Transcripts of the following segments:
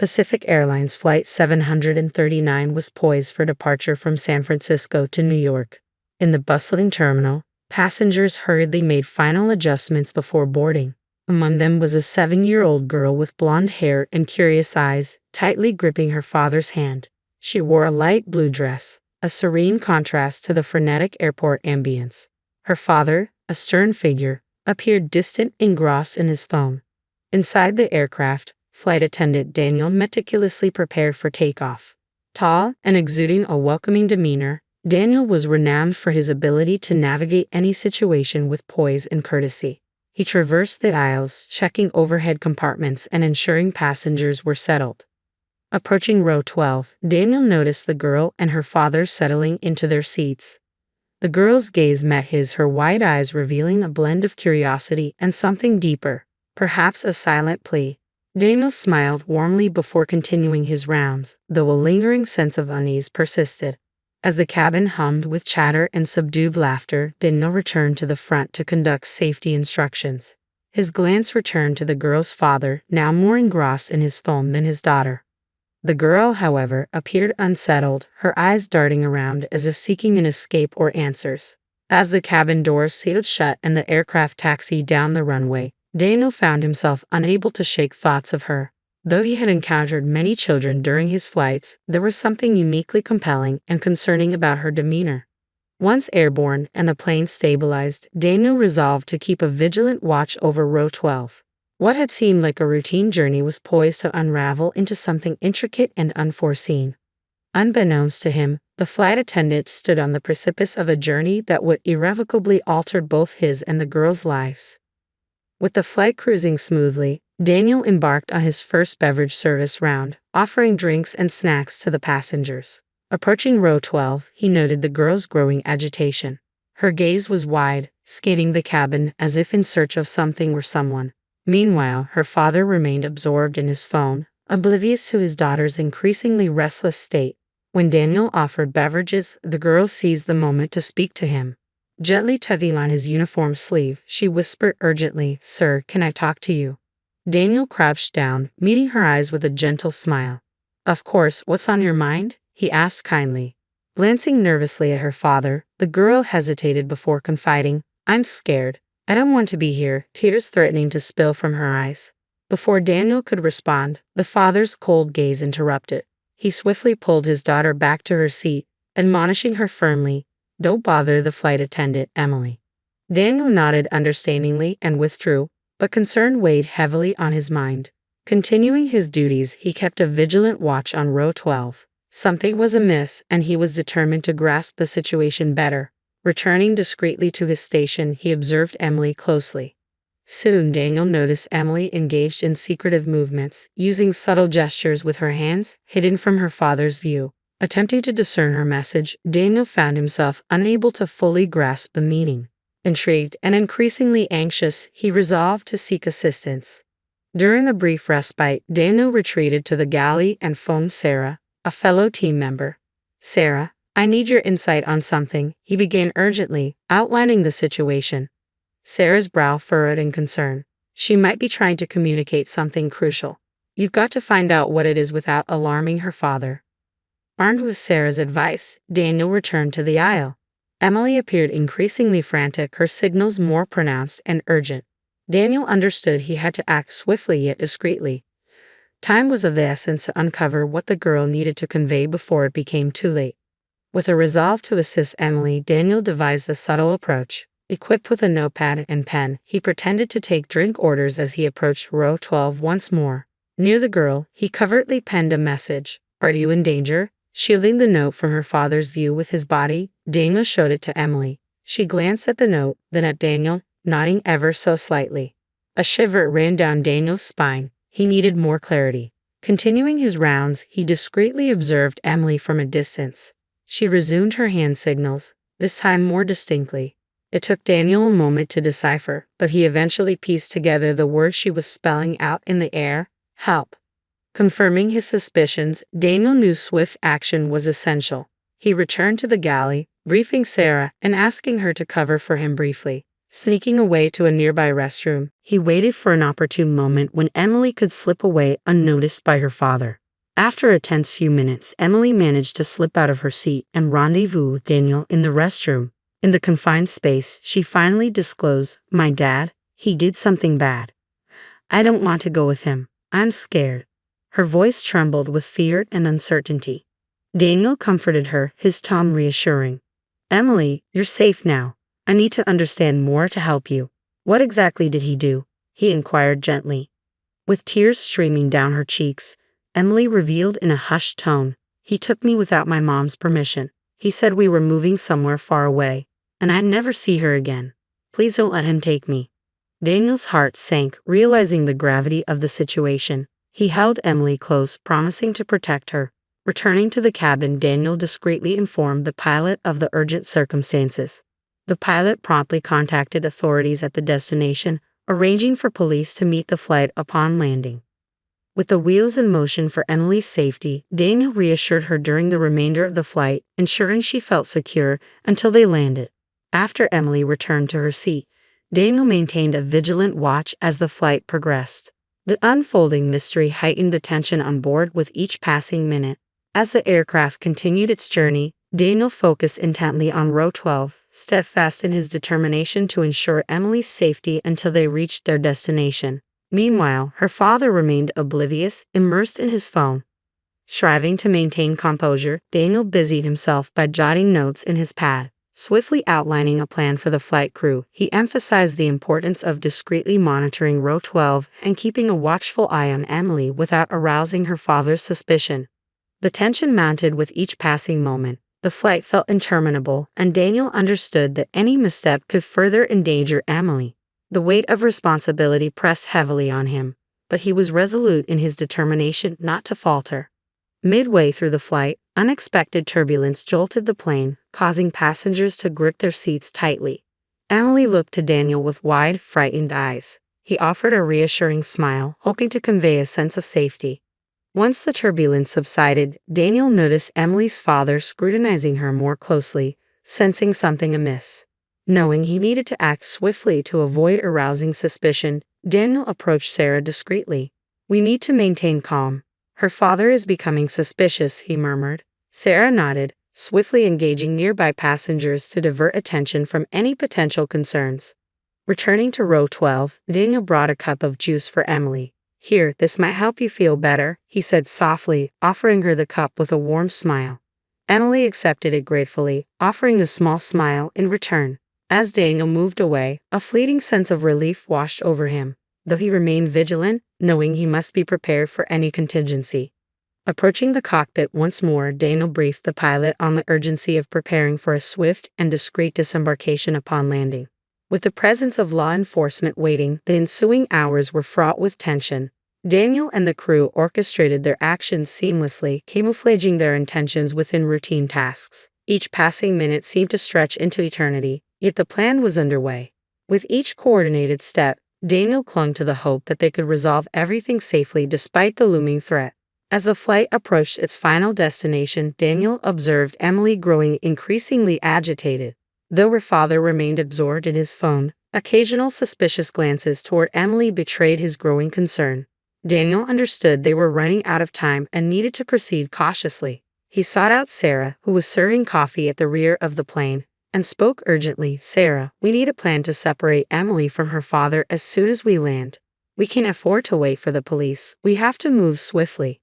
Pacific Airlines Flight 739 was poised for departure from San Francisco to New York. In the bustling terminal, passengers hurriedly made final adjustments before boarding. Among them was a 7-year-old girl with blonde hair and curious eyes, tightly gripping her father's hand. She wore a light blue dress, a serene contrast to the frenetic airport ambience. Her father, a stern figure, appeared distant, engrossed in his phone. Inside the aircraft, flight attendant Daniel meticulously prepared for takeoff. Tall and exuding a welcoming demeanor, Daniel was renowned for his ability to navigate any situation with poise and courtesy. He traversed the aisles, checking overhead compartments and ensuring passengers were settled. Approaching row 12, Daniel noticed the girl and her father settling into their seats. The girl's gaze met his, her wide eyes revealing a blend of curiosity and something deeper, perhaps a silent plea. Daniel smiled warmly before continuing his rounds, though a lingering sense of unease persisted. As the cabin hummed with chatter and subdued laughter, Daniel returned to the front to conduct safety instructions. His glance returned to the girl's father, now more engrossed in his phone than his daughter. The girl, however, appeared unsettled, her eyes darting around as if seeking an escape or answers. As the cabin doors sealed shut and the aircraft taxied down the runway, Daniel found himself unable to shake thoughts of her. Though he had encountered many children during his flights, there was something uniquely compelling and concerning about her demeanor. Once airborne and the plane stabilized, Daniel resolved to keep a vigilant watch over row 12. What had seemed like a routine journey was poised to unravel into something intricate and unforeseen. Unbeknownst to him, the flight attendant stood on the precipice of a journey that would irrevocably alter both his and the girls' lives. With the flight cruising smoothly, Daniel embarked on his first beverage service round, offering drinks and snacks to the passengers. Approaching row 12, he noted the girl's growing agitation. Her gaze was wide, scanning the cabin as if in search of something or someone. Meanwhile, her father remained absorbed in his phone, oblivious to his daughter's increasingly restless state. When Daniel offered beverages, the girl seized the moment to speak to him. Gently tugging on his uniform sleeve, she whispered urgently, "Sir, can I talk to you?" Daniel crouched down, meeting her eyes with a gentle smile. "Of course, what's on your mind?" he asked kindly. Glancing nervously at her father, the girl hesitated before confiding, "I'm scared. I don't want to be here," tears threatening to spill from her eyes. Before Daniel could respond, the father's cold gaze interrupted. He swiftly pulled his daughter back to her seat, admonishing her firmly, "Don't bother the flight attendant, Emily." Daniel nodded understandingly and withdrew, but concern weighed heavily on his mind. Continuing his duties, he kept a vigilant watch on row 12. Something was amiss, and he was determined to grasp the situation better. Returning discreetly to his station, he observed Emily closely. Soon Daniel noticed Emily engaged in secretive movements, using subtle gestures with her hands, hidden from her father's view. Attempting to discern her message, Daniel found himself unable to fully grasp the meaning. Intrigued and increasingly anxious, he resolved to seek assistance. During a brief respite, Daniel retreated to the galley and phoned Sarah, a fellow team member. "Sarah, I need your insight on something," he began urgently, outlining the situation. Sarah's brow furrowed in concern. She might be trying to communicate something crucial. "You've got to find out what it is without alarming her father." Armed with Sarah's advice, Daniel returned to the aisle. Emily appeared increasingly frantic, her signals more pronounced and urgent. Daniel understood he had to act swiftly yet discreetly. Time was of the essence to uncover what the girl needed to convey before it became too late. With a resolve to assist Emily, Daniel devised a subtle approach. Equipped with a notepad and pen, he pretended to take drink orders as he approached row 12 once more. Near the girl, he covertly penned a message, "Are you in danger?" Shielding the note from her father's view with his body, Daniel showed it to Emily. She glanced at the note, then at Daniel, nodding ever so slightly. A shiver ran down Daniel's spine. He needed more clarity. Continuing his rounds, he discreetly observed Emily from a distance. She resumed her hand signals, this time more distinctly. It took Daniel a moment to decipher, but he eventually pieced together the words she was spelling out in the air: "Help." Confirming his suspicions, Daniel knew swift action was essential. He returned to the galley, briefing Sarah and asking her to cover for him briefly. Sneaking away to a nearby restroom, he waited for an opportune moment when Emily could slip away unnoticed by her father. After a tense few minutes, Emily managed to slip out of her seat and rendezvous with Daniel in the restroom. In the confined space, she finally disclosed, "My dad, he did something bad. I don't want to go with him. I'm scared." Her voice trembled with fear and uncertainty. Daniel comforted her, his tone reassuring. "Emily, you're safe now. I need to understand more to help you." "What exactly did he do?" he inquired gently. With tears streaming down her cheeks, Emily revealed in a hushed tone, "He took me without my mom's permission. He said we were moving somewhere far away, and I'd never see her again. Please don't let him take me." Daniel's heart sank, realizing the gravity of the situation. He held Emily close, promising to protect her. Returning to the cabin, Daniel discreetly informed the pilot of the urgent circumstances. The pilot promptly contacted authorities at the destination, arranging for police to meet the flight upon landing. With the wheels in motion for Emily's safety, Daniel reassured her during the remainder of the flight, ensuring she felt secure until they landed. After Emily returned to her seat, Daniel maintained a vigilant watch as the flight progressed. The unfolding mystery heightened the tension on board with each passing minute. As the aircraft continued its journey, Daniel focused intently on row 12, steadfast in his determination to ensure Emily's safety until they reached their destination. Meanwhile, her father remained oblivious, immersed in his phone. Striving to maintain composure, Daniel busied himself by jotting notes in his pad. Swiftly outlining a plan for the flight crew, he emphasized the importance of discreetly monitoring row 12 and keeping a watchful eye on Emily without arousing her father's suspicion. The tension mounted with each passing moment. The flight felt interminable, and Daniel understood that any misstep could further endanger Emily. The weight of responsibility pressed heavily on him, but he was resolute in his determination not to falter. Midway through the flight, unexpected turbulence jolted the plane, causing passengers to grip their seats tightly. Emily looked to Daniel with wide, frightened eyes. He offered a reassuring smile, hoping to convey a sense of safety. Once the turbulence subsided, Daniel noticed Emily's father scrutinizing her more closely, sensing something amiss. Knowing he needed to act swiftly to avoid arousing suspicion, Daniel approached Sarah discreetly. "We need to maintain calm. Her father is becoming suspicious," he murmured. Sarah nodded, swiftly engaging nearby passengers to divert attention from any potential concerns. Returning to row 12, Daniel brought a cup of juice for Emily. "Here, this might help you feel better," he said softly, offering her the cup with a warm smile. Emily accepted it gratefully, offering a small smile in return. As Daniel moved away, a fleeting sense of relief washed over him, though he remained vigilant, knowing he must be prepared for any contingency. Approaching the cockpit once more, Daniel briefed the pilot on the urgency of preparing for a swift and discreet disembarkation upon landing. With the presence of law enforcement waiting, the ensuing hours were fraught with tension. Daniel and the crew orchestrated their actions seamlessly, camouflaging their intentions within routine tasks. Each passing minute seemed to stretch into eternity, yet the plan was underway. With each coordinated step, Daniel clung to the hope that they could resolve everything safely despite the looming threat. As the flight approached its final destination, Daniel observed Emily growing increasingly agitated. Though her father remained absorbed in his phone, occasional suspicious glances toward Emily betrayed his growing concern. Daniel understood they were running out of time and needed to proceed cautiously. He sought out Sarah, who was serving coffee at the rear of the plane, and spoke urgently. "Sarah, we need a plan to separate Emily from her father as soon as we land. We can't afford to wait for the police. We have to move swiftly."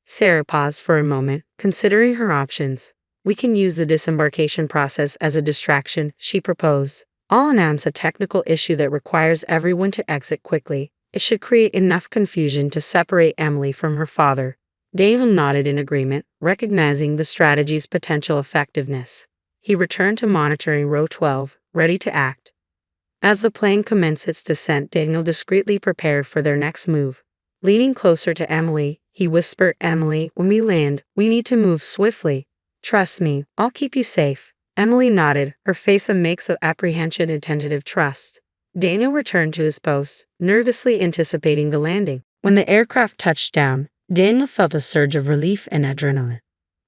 Sarah paused for a moment, considering her options. "We can use the disembarkation process as a distraction," she proposed. "I'll announce a technical issue that requires everyone to exit quickly. It should create enough confusion to separate Emily from her father." Daniel nodded in agreement, recognizing the strategy's potential effectiveness. He returned to monitoring row 12, ready to act. As the plane commenced its descent, Daniel discreetly prepared for their next move. Leaning closer to Emily, he whispered, "Emily, when we land, we need to move swiftly. Trust me, I'll keep you safe." Emily nodded, her face a mix of apprehension and tentative trust. Daniel returned to his post, nervously anticipating the landing. When the aircraft touched down, Daniel felt a surge of relief and adrenaline.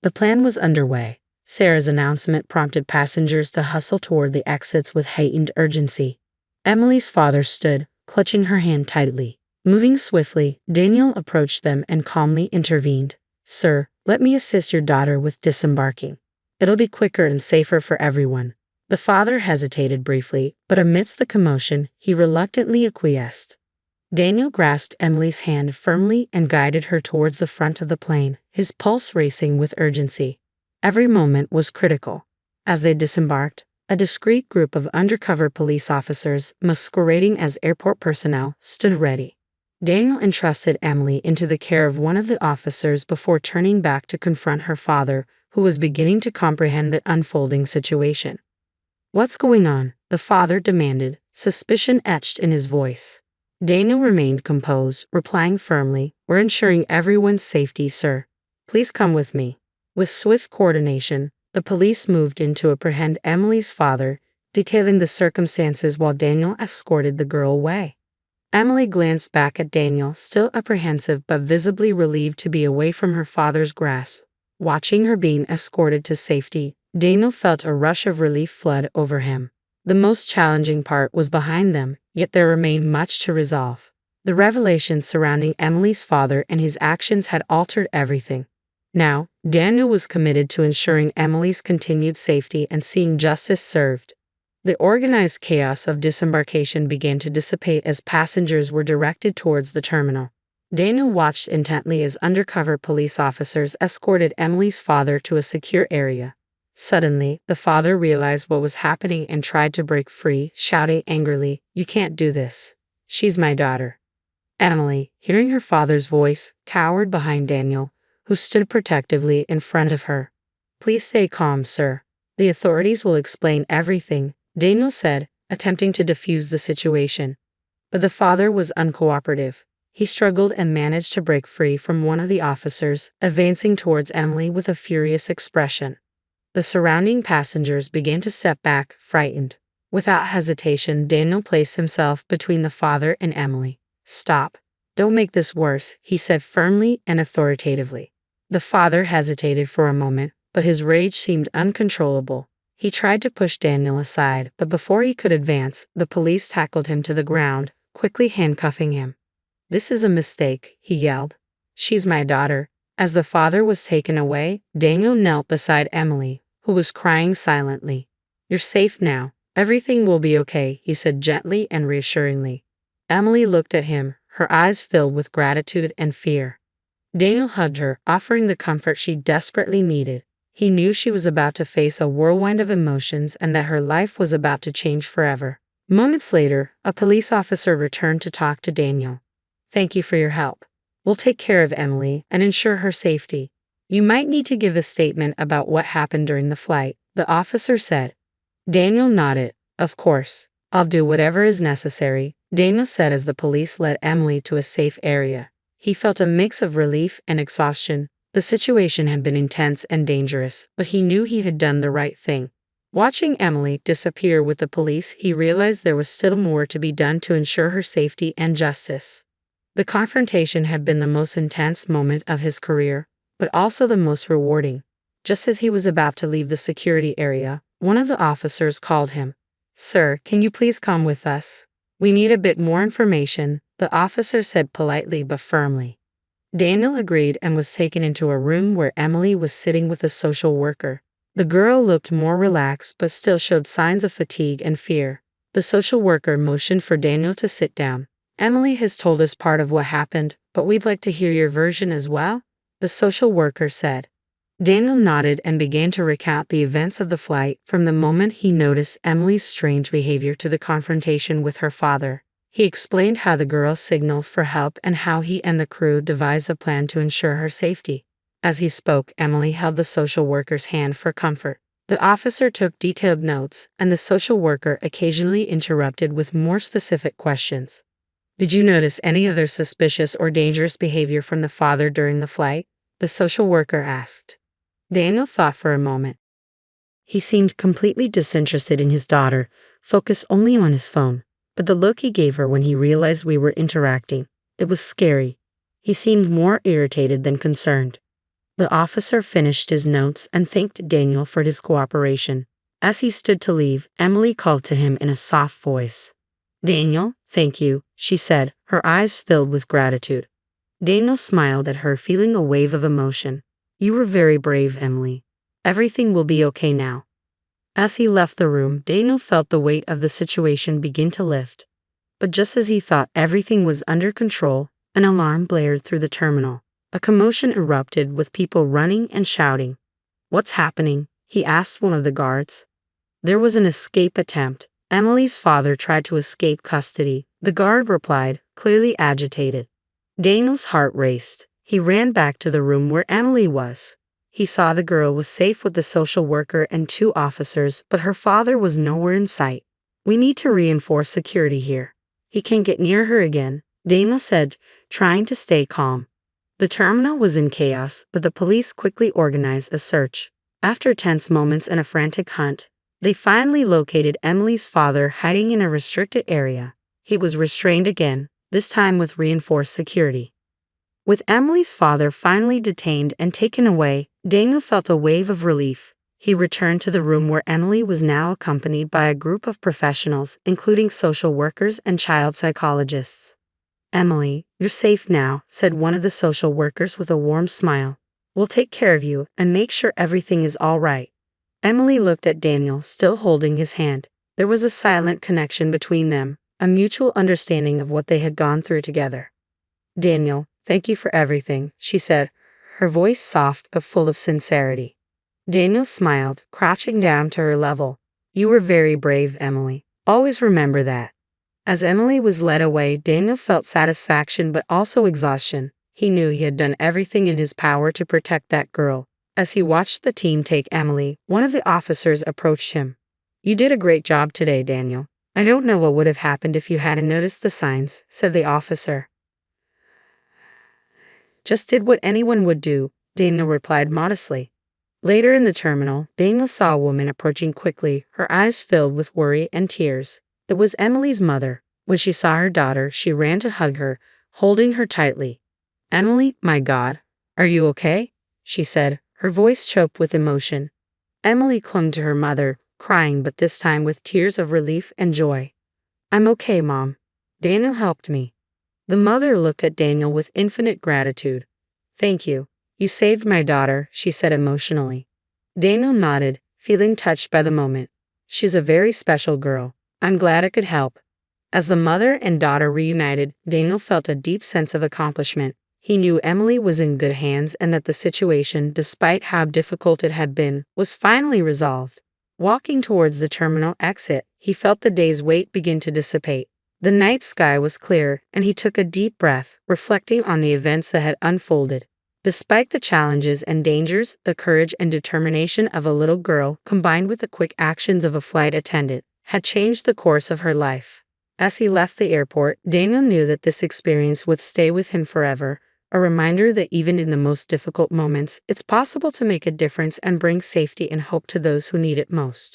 The plan was underway. Sarah's announcement prompted passengers to hustle toward the exits with heightened urgency. Emily's father stood, clutching her hand tightly. Moving swiftly, Daniel approached them and calmly intervened. Sir, let me assist your daughter with disembarking. It'll be quicker and safer for everyone. The father hesitated briefly, but amidst the commotion, he reluctantly acquiesced. Daniel grasped Emily's hand firmly and guided her towards the front of the plane, his pulse racing with urgency. Every moment was critical. As they disembarked, a discreet group of undercover police officers, masquerading as airport personnel, stood ready. Daniel entrusted Emily into the care of one of the officers before turning back to confront her father, who was beginning to comprehend the unfolding situation. What's going on? The father demanded, suspicion etched in his voice. Daniel remained composed, replying firmly, We're ensuring everyone's safety, sir. Please come with me. With swift coordination, the police moved in to apprehend Emily's father, detailing the circumstances while Daniel escorted the girl away. Emily glanced back at Daniel, still apprehensive but visibly relieved to be away from her father's grasp. Watching her being escorted to safety, Daniel felt a rush of relief flood over him. The most challenging part was behind them, yet there remained much to resolve. The revelations surrounding Emily's father and his actions had altered everything. Now, Daniel was committed to ensuring Emily's continued safety and seeing justice served. The organized chaos of disembarkation began to dissipate as passengers were directed towards the terminal. Daniel watched intently as undercover police officers escorted Emily's father to a secure area. Suddenly, the father realized what was happening and tried to break free, shouting angrily, You can't do this. She's my daughter. Emily, hearing her father's voice, cowered behind Daniel, who stood protectively in front of her. Please stay calm, sir. The authorities will explain everything, Daniel said, attempting to defuse the situation. But the father was uncooperative. He struggled and managed to break free from one of the officers, advancing towards Emily with a furious expression. The surrounding passengers began to step back, frightened. Without hesitation, Daniel placed himself between the father and Emily. Stop. Don't make this worse, he said firmly and authoritatively. The father hesitated for a moment, but his rage seemed uncontrollable. He tried to push Daniel aside, but before he could advance, the police tackled him to the ground, quickly handcuffing him. This is a mistake, he yelled. She's my daughter. As the father was taken away, Daniel knelt beside Emily, who was crying silently. You're safe now. Everything will be okay, he said gently and reassuringly. Emily looked at him, her eyes filled with gratitude and fear. Daniel hugged her, offering the comfort she desperately needed. He knew she was about to face a whirlwind of emotions and that her life was about to change forever. Moments later, a police officer returned to talk to Daniel. Thank you for your help. We'll take care of Emily and ensure her safety. You might need to give a statement about what happened during the flight, the officer said. Daniel nodded. Of course. I'll do whatever is necessary, Daniel said as the police led Emily to a safe area. He felt a mix of relief and exhaustion. The situation had been intense and dangerous, but he knew he had done the right thing. Watching Emily disappear with the police, he realized there was still more to be done to ensure her safety and justice. The confrontation had been the most intense moment of his career, but also the most rewarding. Just as he was about to leave the security area, one of the officers called him. Sir, can you please come with us? We need a bit more information, the officer said politely but firmly. Daniel agreed and was taken into a room where Emily was sitting with a social worker. The girl looked more relaxed but still showed signs of fatigue and fear. The social worker motioned for Daniel to sit down. Emily has told us part of what happened, but we'd like to hear your version as well, the social worker said. Daniel nodded and began to recount the events of the flight from the moment he noticed Emily's strange behavior to the confrontation with her father. He explained how the girl signaled for help and how he and the crew devised a plan to ensure her safety. As he spoke, Emily held the social worker's hand for comfort. The officer took detailed notes, and the social worker occasionally interrupted with more specific questions. Did you notice any other suspicious or dangerous behavior from the father during the flight? The social worker asked. Daniel thought for a moment. He seemed completely disinterested in his daughter, focused only on his phone. But the look he gave her when he realized we were interacting, it was scary. He seemed more irritated than concerned. The officer finished his notes and thanked Daniel for his cooperation. As he stood to leave, Emily called to him in a soft voice. "Daniel, thank you," she said, her eyes filled with gratitude. Daniel smiled at her, feeling a wave of emotion. "You were very brave, Emily. Everything will be okay now." As he left the room, Daniel felt the weight of the situation begin to lift. But just as he thought everything was under control, an alarm blared through the terminal. A commotion erupted with people running and shouting. "What's happening?" he asked one of the guards. "There was an escape attempt. Emily's father tried to escape custody," the guard replied, clearly agitated. Daniel's heart raced. He ran back to the room where Emily was. He saw the girl was safe with the social worker and 2 officers, but her father was nowhere in sight. "We need to reinforce security here. He can't get near her again," Daniel said, trying to stay calm. The terminal was in chaos, but the police quickly organized a search. After tense moments and a frantic hunt, they finally located Emily's father hiding in a restricted area. He was restrained again, this time with reinforced security. With Emily's father finally detained and taken away, Daniel felt a wave of relief. He returned to the room where Emily was now accompanied by a group of professionals, including social workers and child psychologists. "Emily, you're safe now," said one of the social workers with a warm smile. "We'll take care of you and make sure everything is all right." Emily looked at Daniel, still holding his hand. There was a silent connection between them, a mutual understanding of what they had gone through together. "Daniel, thank you for everything," she said, her voice soft but full of sincerity. Daniel smiled, crouching down to her level. "You were very brave, Emily. Always remember that." As Emily was led away, Daniel felt satisfaction but also exhaustion. He knew he had done everything in his power to protect that girl. As he watched the team take Emily, one of the officers approached him. "You did a great job today, Daniel. I don't know what would have happened if you hadn't noticed the signs," said the officer. "Just did what anyone would do," Daniel replied modestly. Later in the terminal, Daniel saw a woman approaching quickly, her eyes filled with worry and tears. It was Emily's mother. When she saw her daughter, she ran to hug her, holding her tightly. "Emily, my God, are you okay?" she said, her voice choked with emotion. Emily clung to her mother, crying but this time with tears of relief and joy. "I'm okay, Mom. Daniel helped me." The mother looked at Daniel with infinite gratitude. "Thank you. You saved my daughter," she said emotionally. Daniel nodded, feeling touched by the moment. "She's a very special girl. I'm glad I could help." As the mother and daughter reunited, Daniel felt a deep sense of accomplishment. He knew Emily was in good hands and that the situation, despite how difficult it had been, was finally resolved. Walking towards the terminal exit, he felt the day's weight begin to dissipate. The night sky was clear, and he took a deep breath, reflecting on the events that had unfolded. Despite the challenges and dangers, the courage and determination of a little girl, combined with the quick actions of a flight attendant, had changed the course of her life. As he left the airport, Daniel knew that this experience would stay with him forever, a reminder that even in the most difficult moments, it's possible to make a difference and bring safety and hope to those who need it most.